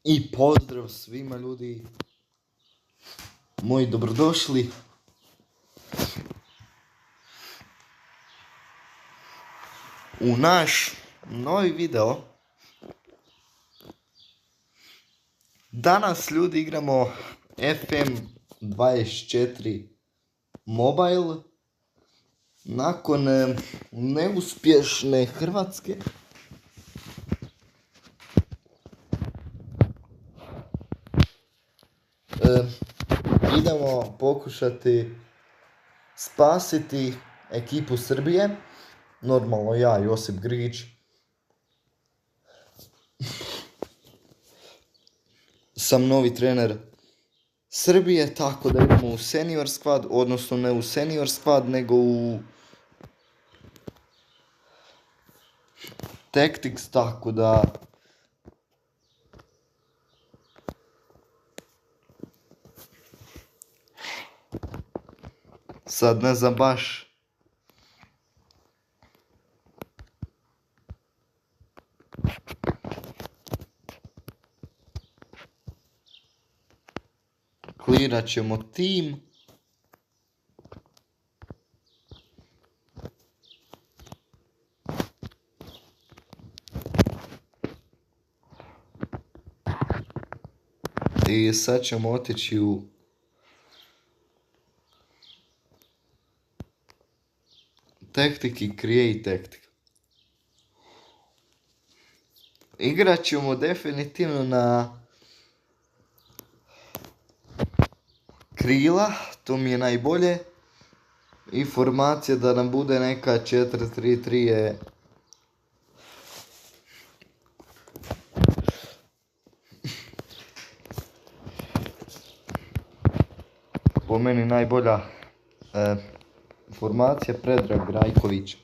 I pozdrav svima ljudi, moji dobrodošli u naš novi video. Danas ljudi igramo FM24 Mobile. Nakon neuspješne Hrvatske idemo pokušati spasiti ekipu Srbije. Normalno ja, Josip Grgić. Sam novi trener Srbije, tako da idemo u senior squad, odnosno ne u senior squad, nego u Tactics, tako da sad ne znam baš klirat ćemo tim. I sad ćemo otići u Tactic i Create Tactic. Igrat ćemo definitivno na krila, to mi je najbolje. I formacija da nam bude neka 4-3-3 je po meni najbolja formacija. Predrag Rajković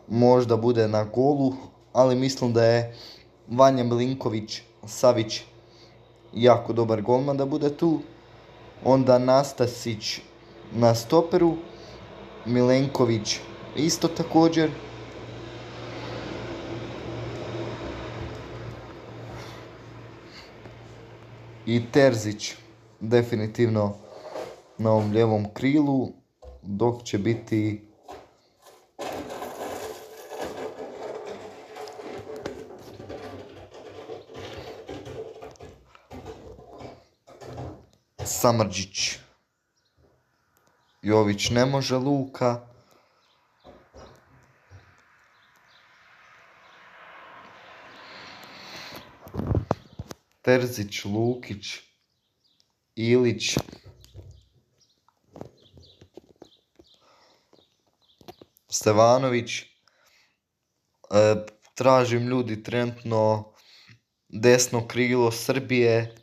možda bude na golu, ali mislim da je Vanja Milinković Savić jako dobar golman da bude tu. Onda Nastasić na stoperu, Milenković isto također. I Terzić definitivno na ovom lijevom krilu, dok će biti Samardžić. Jović ne može, Luka. Terzić, Lukić, Ilić. Stevanović. Tražim ljudi trenutno desno krilo Srbije.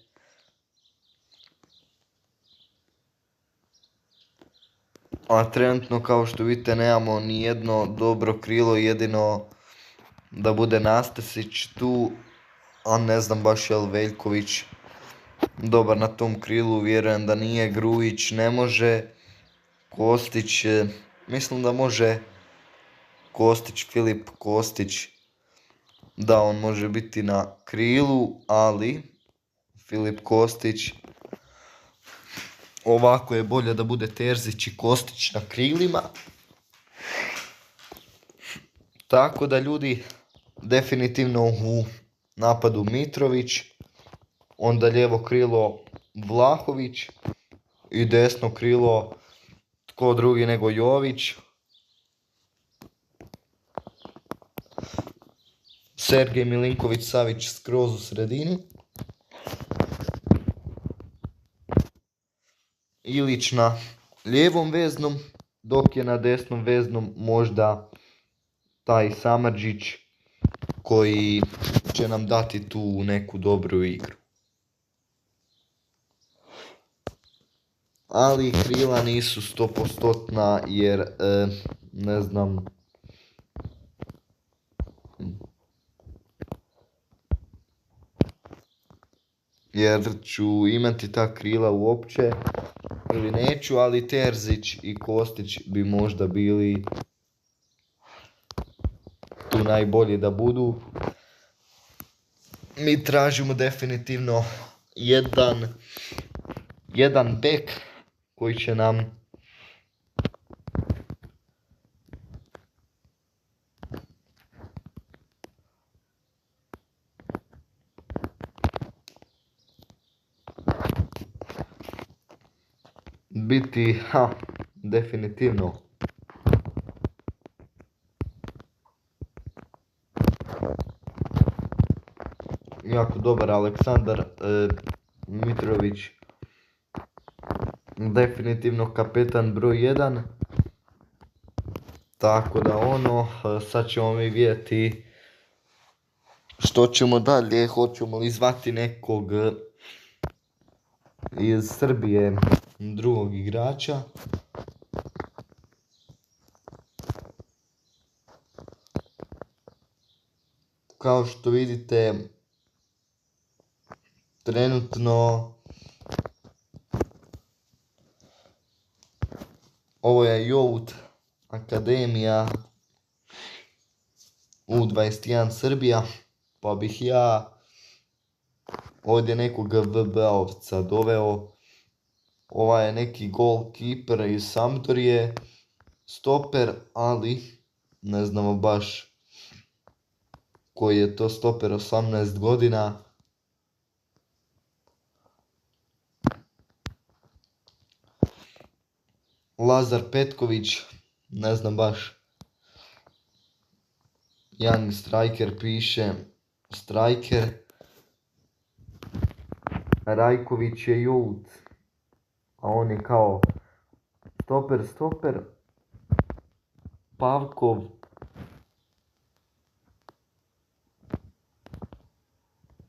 A trenutno, kao što vidite, nemamo ni jedno dobro krilo, jedino da bude Nastasić tu, a ne znam baš je li Veljković dobar na tom krilu, vjerujem da nije. Grujić ne može, Kostić, mislim da može Kostić, Filip Kostić, da on može biti na krilu, ali Filip Kostić, ovako je bolje da bude Terzić i Kostić na krilima. Tako da ljudi, definitivno u napadu Mitrović, onda lijevo krilo Vlahović i desno krilo tko drugi nego Jović. Sergej Milinković Savić skroz u sredini. Ilić na lijevom veznom, dok je na desnom veznom možda taj Samardžić koji će nam dati tu neku dobru igru. Ali krila nisu 100% jer ne znam, jer ću imati ta krila uopće ili neću, ali Terzić i Kostić bi možda bili tu tu najbolji da budu. Mi tražimo definitivno jedan bek koji će nam biti, definitivno. Jako dobar Aleksandar Mitrović. Definitivno kapetan broj 1. Tako da sad ćemo mi vidjeti što ćemo dalje. Hoćemo li zvati nekog iz Srbije, drugog igrača. Kao što vidite, trenutno ovo je Youth Akademija U21 Srbija, pa bih ja ovdje nekog VB-ovca doveo. Ovaj je neki golkiper iz Sampdorije, stoper, ali ne znamo baš koji je to stoper, 18 godina. Lazar Petković, ne znam baš. Young striker piše, striker. Rajković je Youth, a on je kao stoper. Pavkov,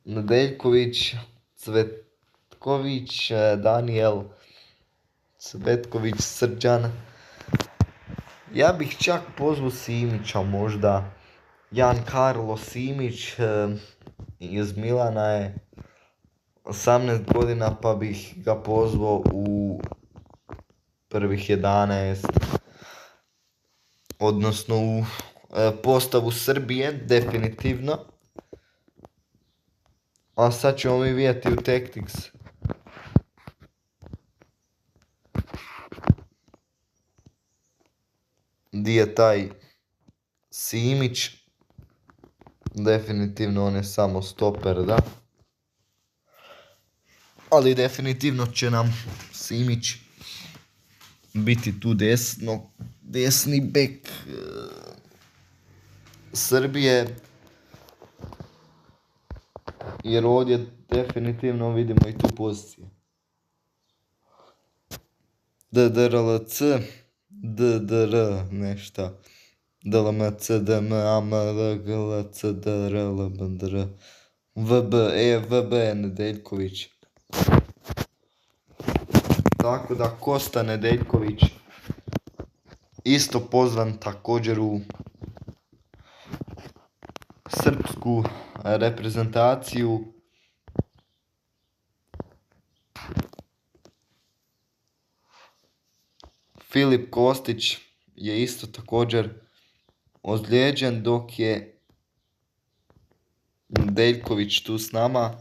Nedeljković, Cvetković, Daniel Cvetković, Srđan. Ja bih čak pozvao Simića možda. Jan Karlo Simić iz Milana je 18 godina, pa bih ga pozvao u prvih 11. Odnosno u postavu Srbije, definitivno. A sad ćemo mi vidjeti u Tactics. Di je taj Simić? Definitivno on je samo stoper, da. Ali definitivno će nam Simić biti tu desni bek Srbije. Jer ovdje definitivno vidimo i tu poziciju. DDRLC, DDR, nešto. DLMC, DM, AMRGLC, DRL, BDR, VB, Nedeljković. Tako da Kosta Nedeljković isto pozvan također u srpsku reprezentaciju. Filip Kostić je isto također ozlijeđen, dok je Nedeljković tu s nama.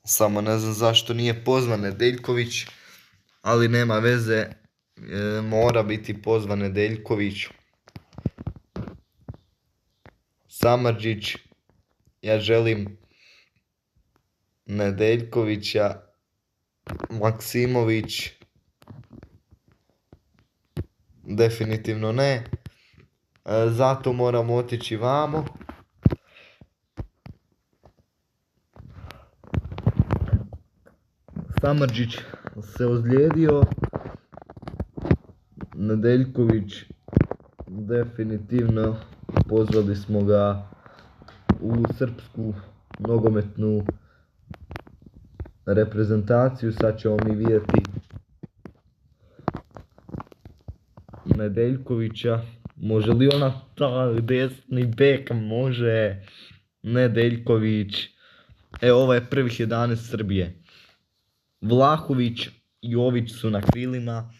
Samo ne znam zašto nije pozvan Nedeljković, ali nema veze, mora biti pozvan Nedeljković. Samardžić, ja želim Nedeljkovića. Maksimović, definitivno ne. Zato moramo otići vamo. Samardžić se ozlijedio. Nedeljković, definitivno pozvali smo ga u srpsku nogometnu reprezentaciju. Sad ćemo mi vidjeti Nedeljkovića. Može li ona desni bek? Može. Nedeljković. Ovo je prvih 11 Srbije. Vlahović i Jović su na krilima.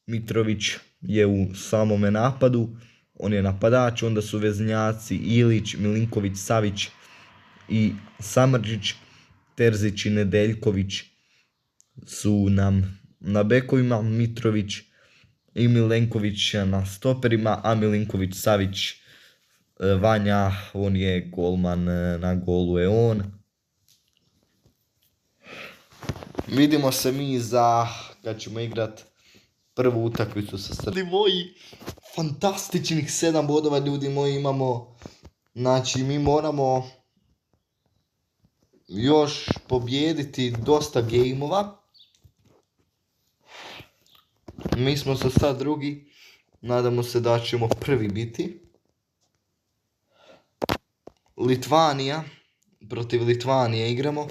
Mitrović je u samome napadu. on je napadač, onda su veznjaci Ilić, Milinković, Savić i Samardžić, Terzić i Nedeljković su nam na bekovima, Mitrović i Milenković na stoperima, a Milinković, Savić, Vanja, on je golman, na golu je on. Vidimo se mi kad ćemo igrat prvu utakmicu sa Srbijom. Ljudi moji, fantastičnih 7 bodova, ljudi moji, imamo. Znači, mi moramo još pobijediti dosta gejmova. Mi smo sad drugi. Nadamo se da ćemo prvi biti. Litvanija. Protiv Litvanije igramo.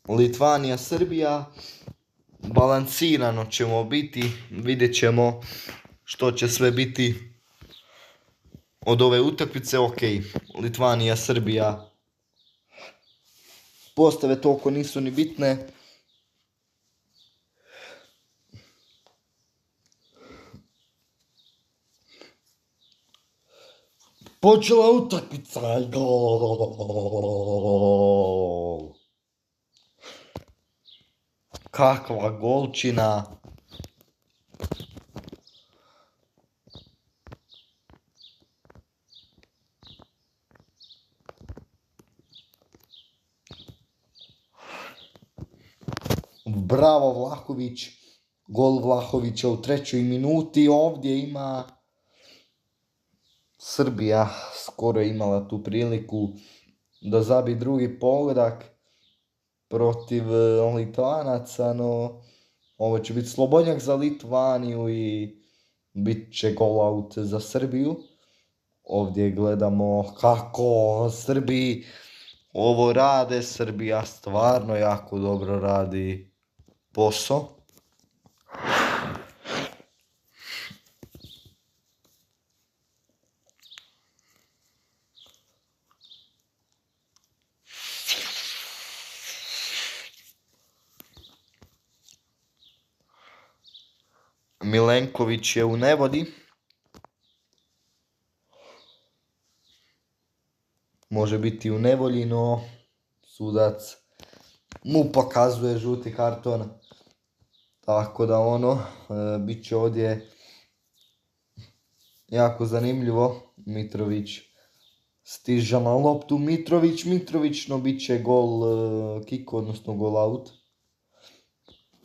Litvanija, Srbija. Balansirano ćemo biti. Vidjet ćemo što će sve biti od ove utakmice. Ok, Litvanija, Srbija. Postave toliko nisu ni bitne. Počela utakmica. Gol. Kakva golčina. Bravo Vlahović. Gol Vlahovića u 3. minuti. Ovdje ima Srbija skoro je imala tu priliku da zabije drugi pogodak protiv Litvanaca, no ovo će biti slobodnjak za Litvaniju i bit će gol out za Srbiju. Ovdje gledamo kako Srbi ovo rade. Srbija stvarno jako dobro radi posao. Milenković je u nevolji. Može biti u nevolji, no sudac mu pokazuje žuti karton. Tako da bit će ovdje jako zanimljivo. Mitrović stiže na loptu. Mitrović, no bit će gol kick, odnosno gol out.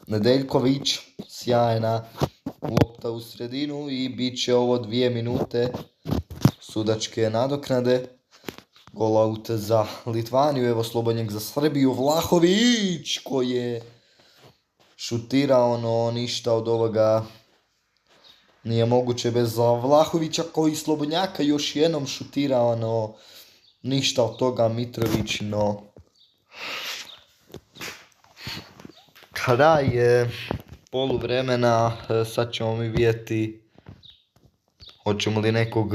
Nedeljković, sjajna lopta u sredinu i bit će ovo 2 minute sudačke nadoknade. Gol out za Litvaniju, evo slobodnjak za Srbiju. Vlahović koji je šutirao, no ništa od ovoga nije moguće bez Vlahovića koji slobodnjaka još jednom šutirao, no ništa od toga. Mitrović, no kraj je poluvremena. Sad ćemo mi vidjeti hoćemo li nekog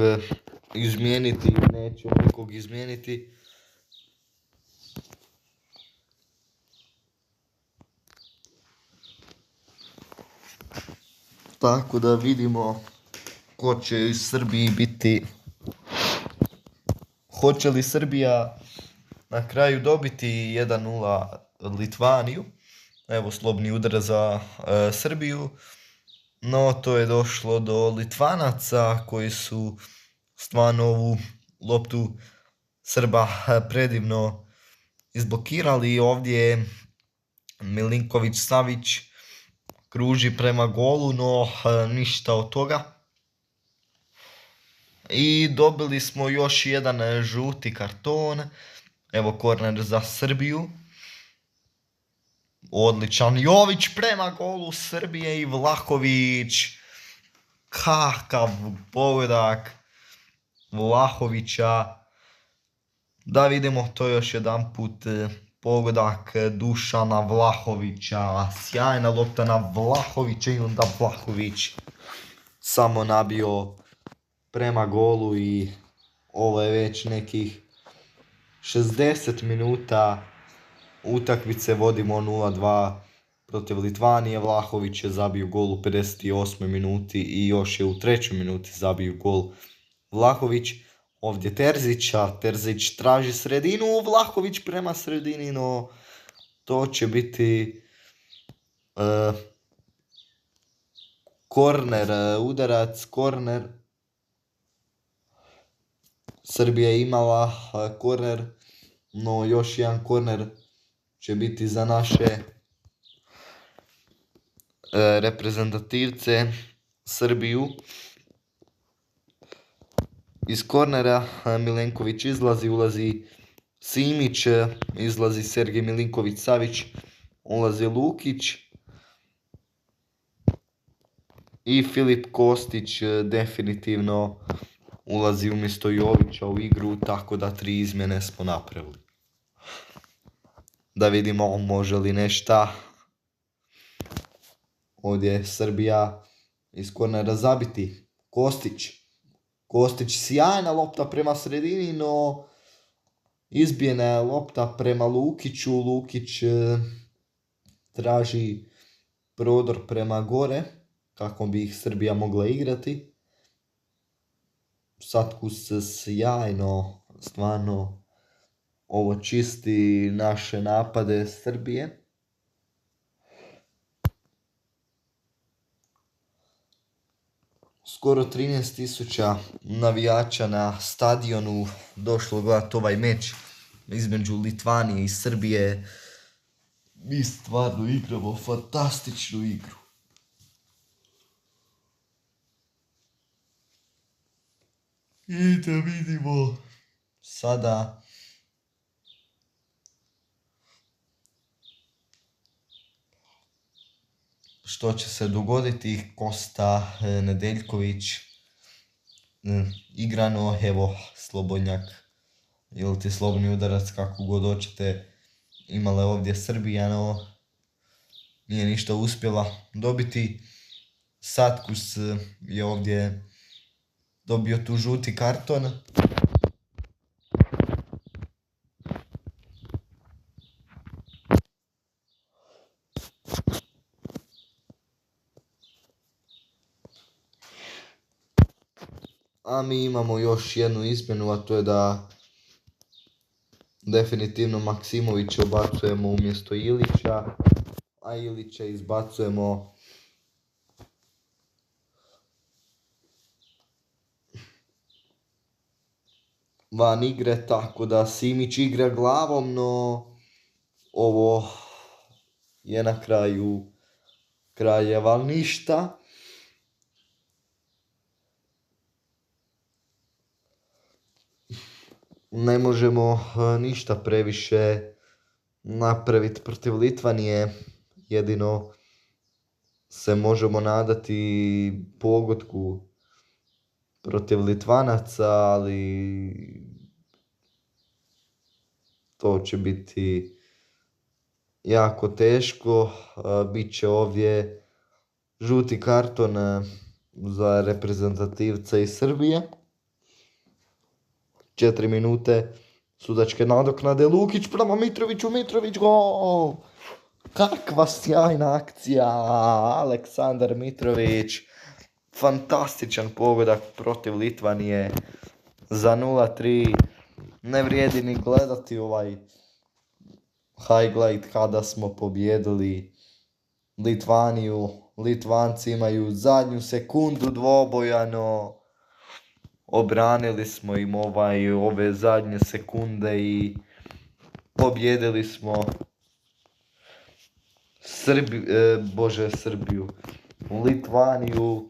izmijeniti ili nećemo nekog izmijeniti. Tako da vidimo ko će iz Srbiji biti. Hoće li Srbija na kraju dobiti 1-0 Litvaniju? Evo slobodni udar za Srbiju. No to je došlo do Litvanaca koji su stvarno ovu loptu Srba predivno izblokirali. Ovdje je Milinković, Savić kruži prema golu, no ništa od toga. I dobili smo još jedan žuti karton. Evo korner za Srbiju. Odličan Jović prema golu Srbije i Vlahović. Kakav pogodak Vlahovića. Da vidimo to još jedan put. Pogodak Dušana Vlahovića. Sjajna lopta na Vlahovića i onda Vlahović samo nabio prema golu i ovo je već nekih 60 minuta utakmice, vodimo 0-2 protiv Litvanije. Vlahović je zabio gol u 58. minuti i još je u 3. minuti zabio gol Vlahović. Ovdje Terzić, a Terzić traži sredinu, Vlahović prema sredini, no to će biti korner, udarac, korner. Srbija je imala korner, no još jedan korner će biti za naše reprezentativce Srbiju. Iz kornera Milenković izlazi, ulazi Simić, izlazi Sergej Milinković-Savić, ulazi Lukić i Filip Kostić definitivno ulazi umjesto Jovića u igru, tako da 3 izmjene smo napravili. Da vidimo može li nešta ovdje Srbija iz kornera zabiti. Kostić, sjajna lopta prema sredini, no izbijena je lopta prema Lukiću. Lukić traži prodor prema gore kako bi ih Srbija mogla igrati. Satkus sjajno, stvarno ovo čisti naše napade Srbije. Skoro 13.000 navijača na stadionu došlo gledati ovaj meč između Litvanije i Srbije. Mi stvarno igramo fantastičnu igru. I da vidimo sada što će se dogoditi. Kosta, Nedeljković, igrano, evo Slobodnjak ili ti slobodni udarac, kako god hoćete, imala ovdje Srbija, no nije ništa uspjela dobiti. Satkus je ovdje dobio tu žuti karton. A mi imamo još jednu izmjenu, a to je da definitivno Maksimovića ubacujemo umjesto Ilića, a Ilića izbacujemo van igre, tako da Simić igra glavom, no ovo je na kraju krajeva ništa. Ne možemo ništa previše napraviti protiv Litvanije, jedino se možemo nadati pogodku protiv Litvanaca, ali to će biti jako teško. Biće ovdje žuti karton za reprezentativca iz Srbije. 4 minute sudačke nadoknade, Lukić prema Mitroviću, Mitrović gol! Kakva sjajna akcija, Aleksandar Mitrović, fantastičan pogodak protiv Litvanije za 0-3. Ne vrijedi ni gledati ovaj highlight kada smo pobijedili Litvaniju. Litvanci imaju zadnju sekundu dvoboja, no obranili smo im ove zadnje sekunde i pobjedili smo Srbiju, Litvaniju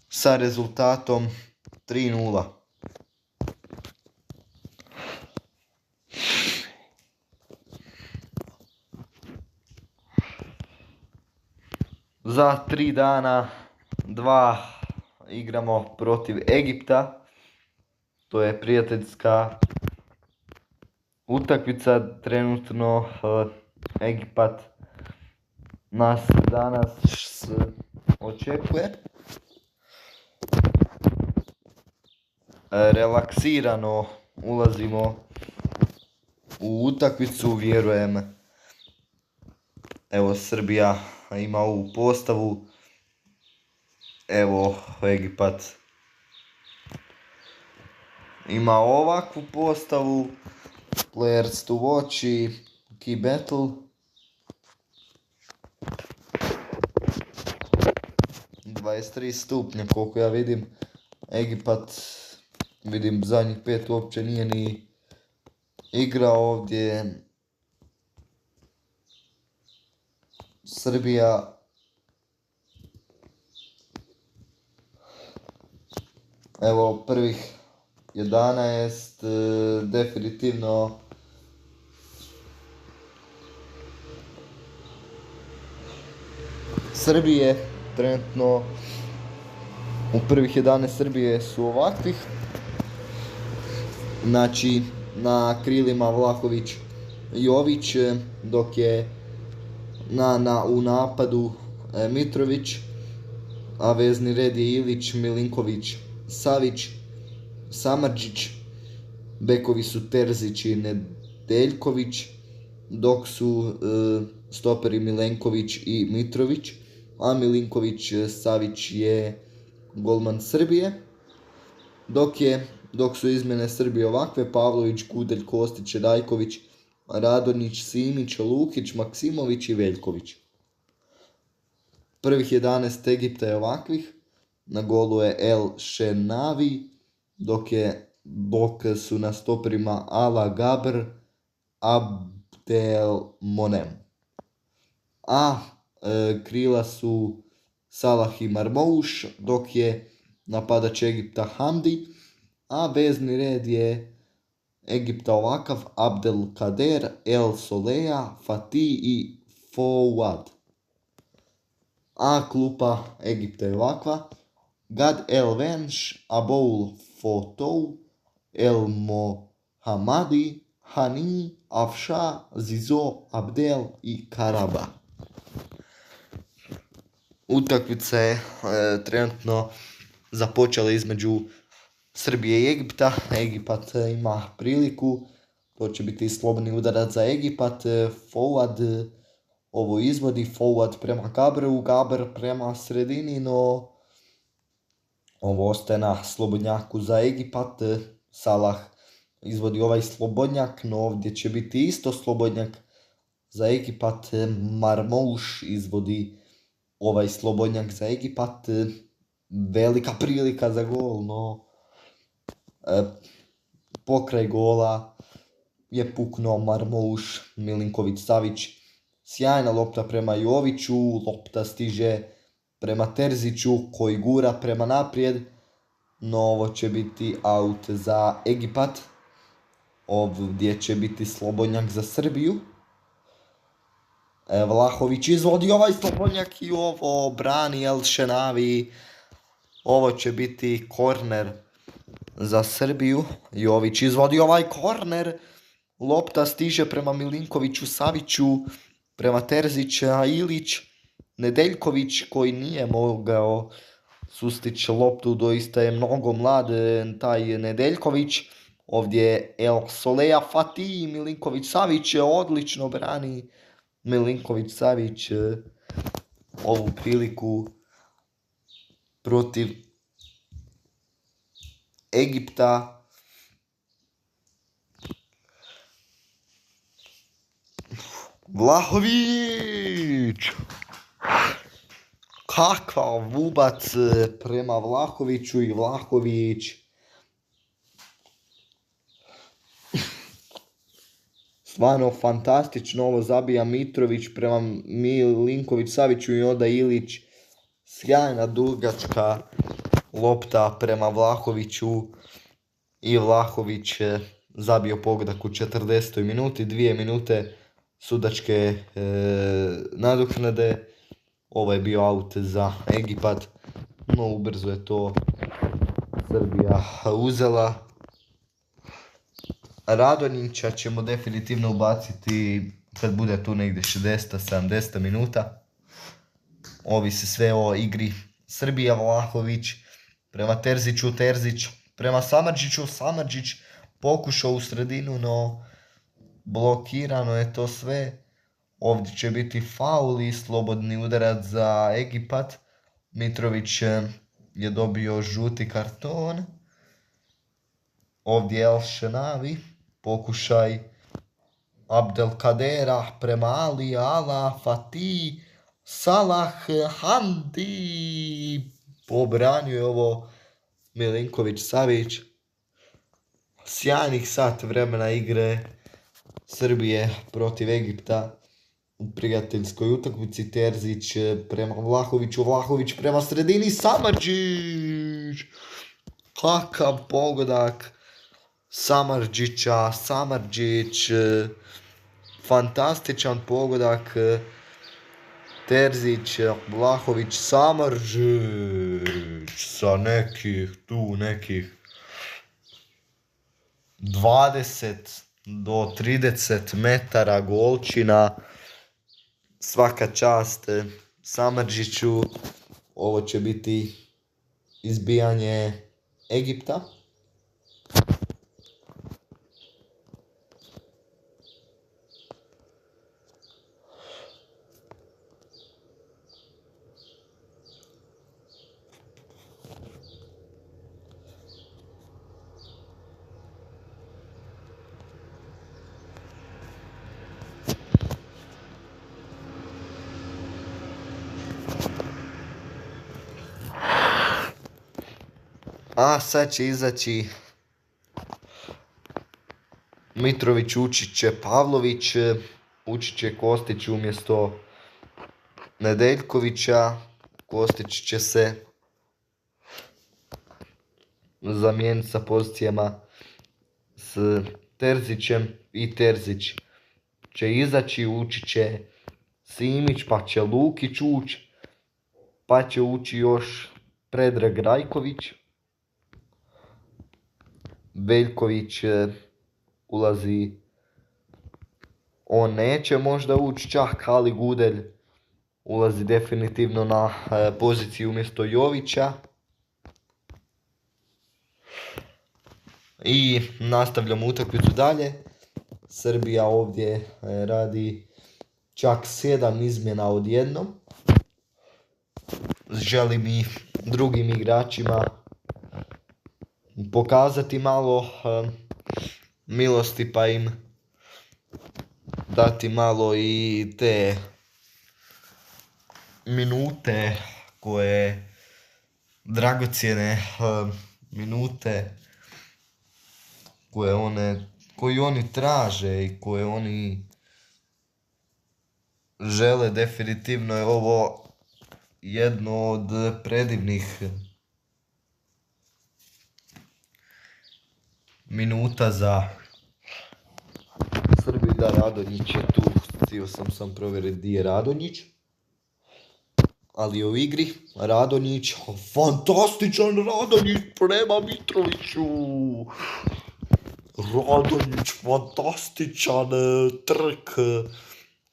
sa rezultatom 3:0. Za 3 dana 2 igramo protiv Egipta. To je prijateljska utakmica trenutno. Egipat nas danas očekuje. Relaksirano ulazimo u utakmicu, vjerujem. Evo, Srbija ima ovu postavu. Evo, Egipat ima ovakvu postavu. Players to watch i key battle. 23 stupnja koliko ja vidim. Egipat, vidim zadnjih 5 uopće nije ni igrao ovdje. Srbija, evo prvih 11, definitivno Srbije, trenutno u prvih 11 Srbije su ovakvih. Znači, na krilima Vlahović, Jović, dok je u napadu Mitrović, a vezni red je Ilić, Milinković, Savić, Samardžić, bekovi su Terzić i Nedeljković, dok su stoperi Milenković i Mitrović, a Milinković Savić je golman Srbije, dok su izmjene Srbije ovakve: Pavlović, Kudelj, Kostić, Rajković, Radonjić, Simić, Lukić, Maksimović i Veljković. Prvih 11 Egipta je ovakvih. Na golu je El Shenavi, dok su na stoperima Ala Gabr, Abdel Monem. A krila su Salah i Marmouš, dok je napadač Egipta Hamdi, a vezni red je Egipta ovakav: Abdel Kader, El Soleja, Fatih i Fouad. A klupa Egipta je ovakva: Gad El Venš, Aboul Fotou, El Mohamadi, Hani, Afša, Zizo, Abdel i Karaba. Utakmica je trenutno započela između Srbije i Egipta. Egipat ima priliku, to će biti slobodni udarac za Egipat. Fouad ovo izvodi, Fouad prema Gabru, Gabr prema sredini, no ovo ostaje na slobodnjaku za Egipat. Salah izvodi ovaj slobodnjak, no ovdje će biti isto slobodnjak za Egipat. Marmouš izvodi ovaj slobodnjak za Egipat. Velika prilika za gol, no pokraj gola je puknuo Marmouš. Milinković Savić, sjajna lopta prema Joviću, lopta stiže prema Terziću koji gura prema naprijed, no ovo će biti out za Egipat. Ovdje će biti slobodnjak za Srbiju. Vlahović izvodi ovaj slobodnjak i ovo brani El Shenavi. Ovo će biti korner za Srbiju. Jović izvodi ovaj korner. Lopta stiže prema Milinkoviću Saviću, prema Terziću, a Ilić, Nedeljković koji nije mogao sustići loptu, doista je mnogo mlad taj Nedeljković. Ovdje je El Soleja, Fatih i Milinković Savić odlično brani. Milinković Savić ovu priliku protiv Egipta. Vlahović! Kakav vubac prema Vlahoviću i Vlahović stvarno fantastično ovo zabija Mitrović prema Milinković Saviću i onda Ilić. Sjajna dugačka lopta prema Vlahoviću i Vlahović zabio pogodak u 40. minuti, 2 minute sudačke nadoknade. Ovo je bio out za Egipat, no ubrzo je to Srbija uzela. Radonjića ćemo definitivno ubaciti kad bude tu negdje 60-70 minuta. Ovisi sve o igri Srbija. Vlahović prema Terziću, Terzić prema Samardžiću, Samardžić pokušao u sredinu, no blokirano je to sve. Ovdje će biti faul i slobodni udarac za Egipat. Mitrović je dobio žuti karton. Ovdje El Shenavi, pokušaj Abdelkadera prema Ali, Ala, Fatih, Salah, Hamdi. Obranio je ovo Milinković Savić. Sjajnih sat vremena igre Srbije protiv Egipta u prijateljskoj utakmici. Terzić prema Vlahoviću, Vlahović prema sredini, Samardžić. Kakav pogodak Samardžića, Samardžić, fantastičan pogodak. Terzić, Vlahović, Samardžić sa nekih 20 do 30 metara golčina. Svaka čast Samardžiću. Ovo će biti izbijanje Egipta. A sad će izaći Mitrović, Učić, Pavlović. Učić će Kostić umjesto Nedeljkovića. Kostić će se zamijeniti sa pozicijama s Terzićem i Terzić će izaći. Učić će Simić, pa će Lukić ući, pa će ući još Predrag Rajković. Veljković ulazi, on neće možda ući čak, ali Gudelj ulazi definitivno na poziciju umjesto Jovića. I nastavljamo utakmicu dalje. Srbija ovdje radi čak 7 izmjena odjednom. Želim i drugim igračima pokazati malo milosti, pa im dati malo i te minute koje dragocjene minute koji oni traže i koje oni žele. Definitivno je ovo jedno od predivnih minuta za Srbiju. Da, Radonjić je tu, htio sam provjeriti gdje je Radonjić, ali u igri Radonjić, fantastičan Radonjić prema Mitroviću. Radonjić, fantastičan trk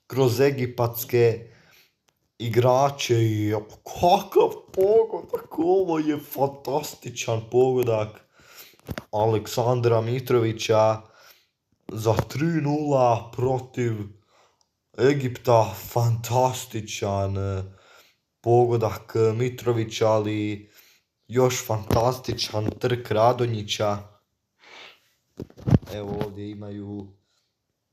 kroz egipatske igrače i kakav pogodak, ovo je fantastičan pogodak Aleksandra Mitrovića za 3:0 protiv Egipta. Fantastičan pogodak Mitrovića, ali još fantastičan trk Radonjića. Evo ovdje imaju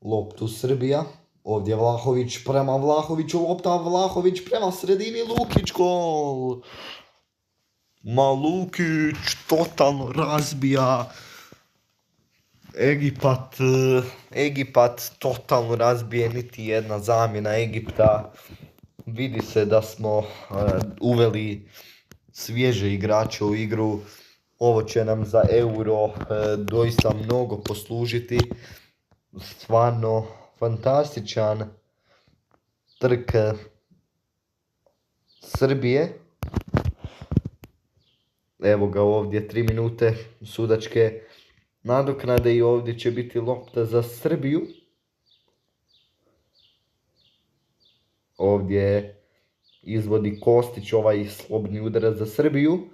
loptu Srbija. Ovdje Vlahović prema Vlahoviću, lopta Vlahović prema sredini, Lukić, gol! Lukić totalno razbija Egipat totalno razbije, niti jedna zamjena Egipta. Vidi se da smo uveli svježe igrače u igru. Ovo će nam za Euro doista mnogo poslužiti. Stvarno fantastičan trk Srbije. Evo ga ovdje 3 minute sudačke nadoknade i ovdje će biti lopta za Srbiju. Ovdje izvodi Kostić ovaj slobodni udarac za Srbiju.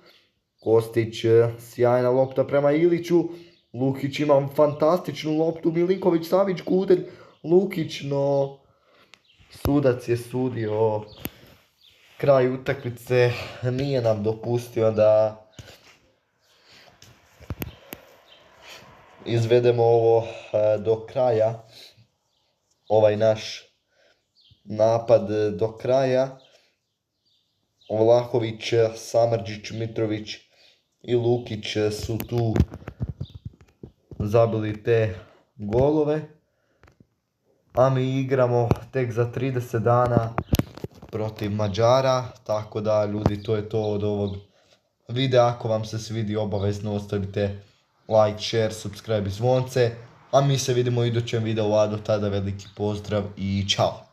Kostić, sjajna lopta prema Iliću. Lukić ima fantastičnu loptu, Milinković Savić Gudelj, Lukić, no sudac je sudio kraj utakmice, nije nam dopustio da izvedemo ovo do kraja, ovaj naš napad do kraja. Vlahović, Samardžić, Mitrović i Lukić su tu zabili te golove, a mi igramo tek za 30 dana protiv Mađara, tako da ljudi, to je to od ovog videa. Ako vam se svidio, obavezno ostavite like, share, subscribe i zvonce, a mi se vidimo u idućem videu, a do tada veliki pozdrav i čao!